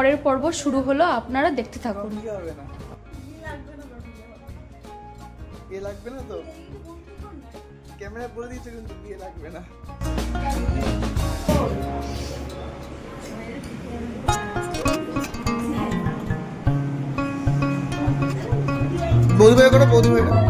পরের পর্ব শুরু হলো, আপনারা দেখতে থাকুন। বিয়ে লাগবে না তো, ক্যামেরা বলে দিয়েছে কিন্তু বিয়ে লাগবে না। বৌদি ভাই করো, বৌদি ভাই করো।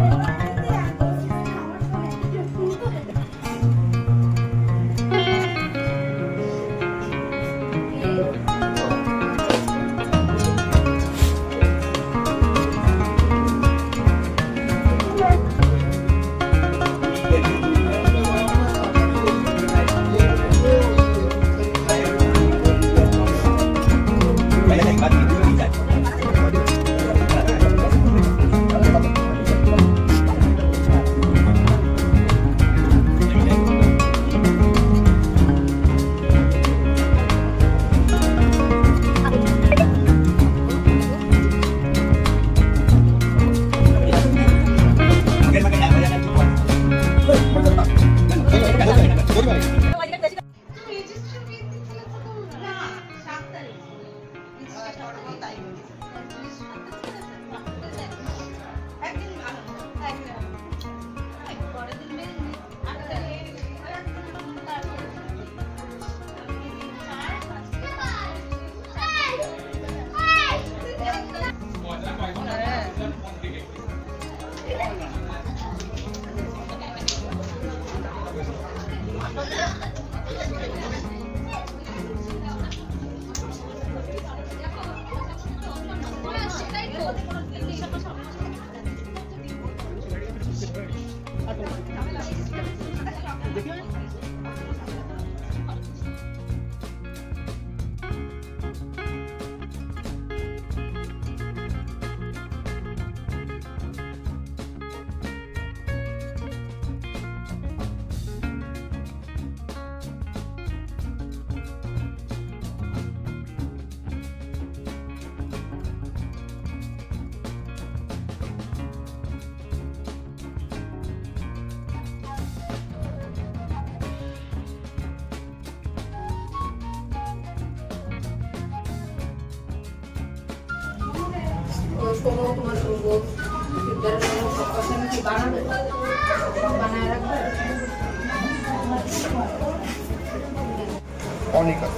অনিকা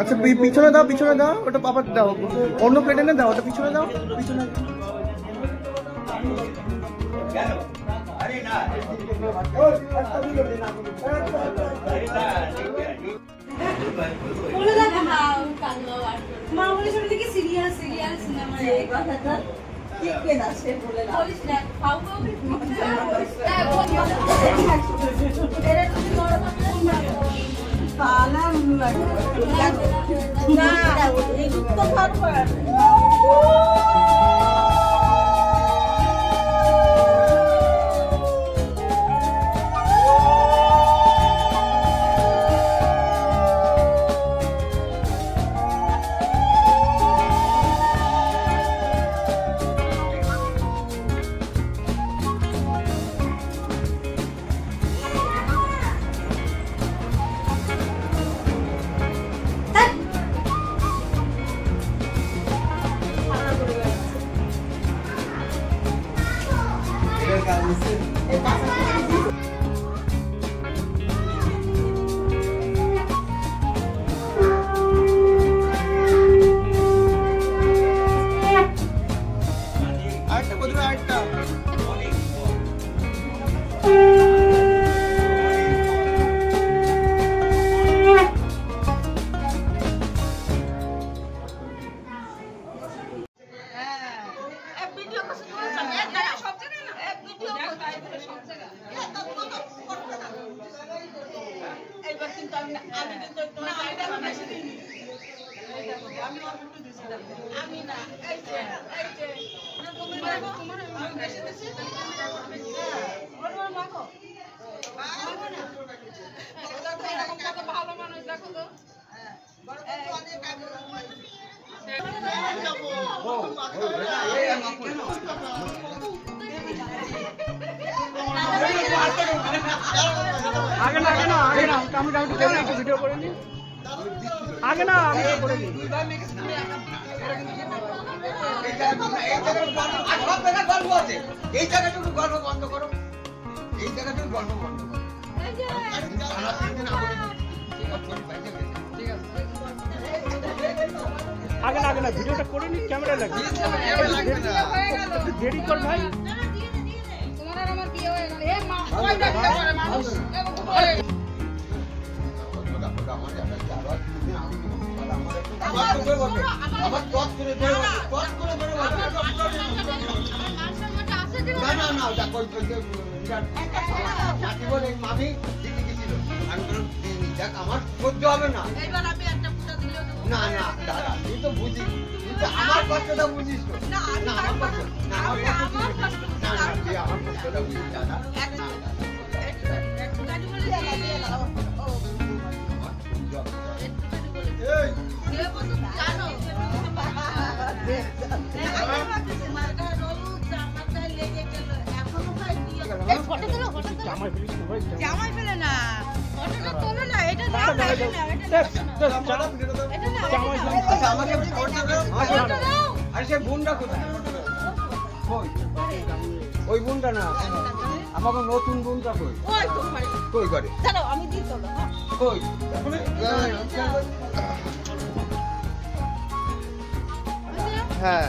আচ্ছা পিছনে দাও, পিছনে দাও, ওটা আবার দাও, অন্য প্লেটে না দাও, ওটা পিছনে দাও, পিছনে আরেকটা কোথায় আরেকটা আগে না আমি একটু ভিডিও করে নি আগে না আমি করে নি এই জায়গাটুকু গল্প বন্ধ করো এই জায়গাটুকু গল্প বন্ধ করো আগে না ভিডিওটা করে নি ক্যামেরা লাগে দেরি কর ভাই তোমার আর আমার বিয়ে হয়ে গেল এ মা আমার পথ করে ধরে পথ করে ধরে না বলে মামি দিতে গেছিল আমি বললাম দেখ আমার সহ্য হবে না না দাদা তুই তো বুঝিস কিন্তু আমার কষ্টটা বুঝিস তো না আমার কষ্ট না আমার কষ্টটা বুঝিস দাদা জামাই ফেলে না ফটোটা তোলো না এটা না আমাকে আরে সে বোনটা কোথায় ওই বোনটা না আমাকে নতুন বোনটা কই ওই তো ঘরে কই করে দাঁড়াও আমি দিই তোলো কই হ্যাঁ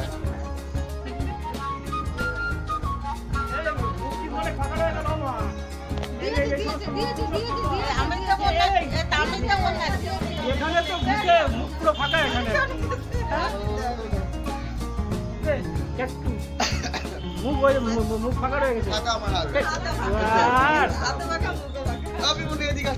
আমি তো বললাম আমি তো বললাম এখানে তো বুকে মুখ পুরো ফাঁকা এখানে একটু মুখ ফাঁকা রয়ে গেছে টাকা আমার হাতে আর আমি বলি এদিকে